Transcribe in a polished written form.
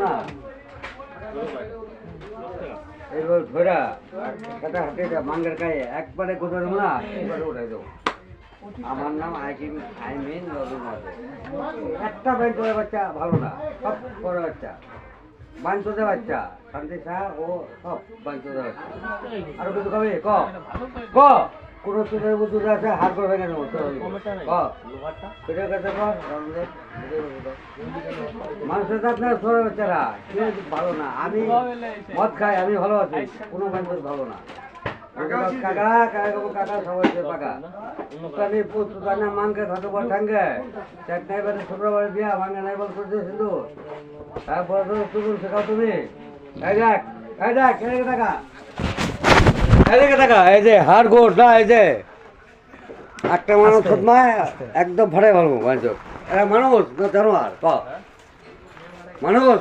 না এইবার ধরা সেটা হাতে মাঙ্গের গায়ে একবারে কোথাও দেবো না একবারে উঠে দেবো। আমার নাম আইমিন রবীন্দ্রনাথ। একটা বাইক করে বাচ্চা ভালো না, সব করে বাচ্চা বাঞ্চদের বাচ্চা শান্তি শাহ ও সব বাঞ্চদের বাচ্চা। আরো কিছু কবে ক ক কোনো তোদের বুদ্ধুরা আছে হার করে ভেঙে নেবো সেটার কাছে মানুষের কাছে ছোট বাচ্চারা ভালো না। আমি মদ খাই, আমি ভালো আছি, কোনো বাঞ্চদ ভালো না। কাকা কাকা সবাই পাকা তুকানি তুকানি মানকে খাতো পর ঠাঙ্গে চার নাই বাজে শুক্রবার দিয়া ভাঙে নাই বল করতে সিন্ধু তারপরে তো তুকুন শেখাও তুমি। এই দেখ এই দেখ এদিকে টাকা এদিকে টাকা এই যে হাড় গোট না এই যে একটা মানুষ সদমায় একদম ভাড়াই ভালো বাঞ্চদ। এরা মানুষ না জানোয়ার ক মানুষ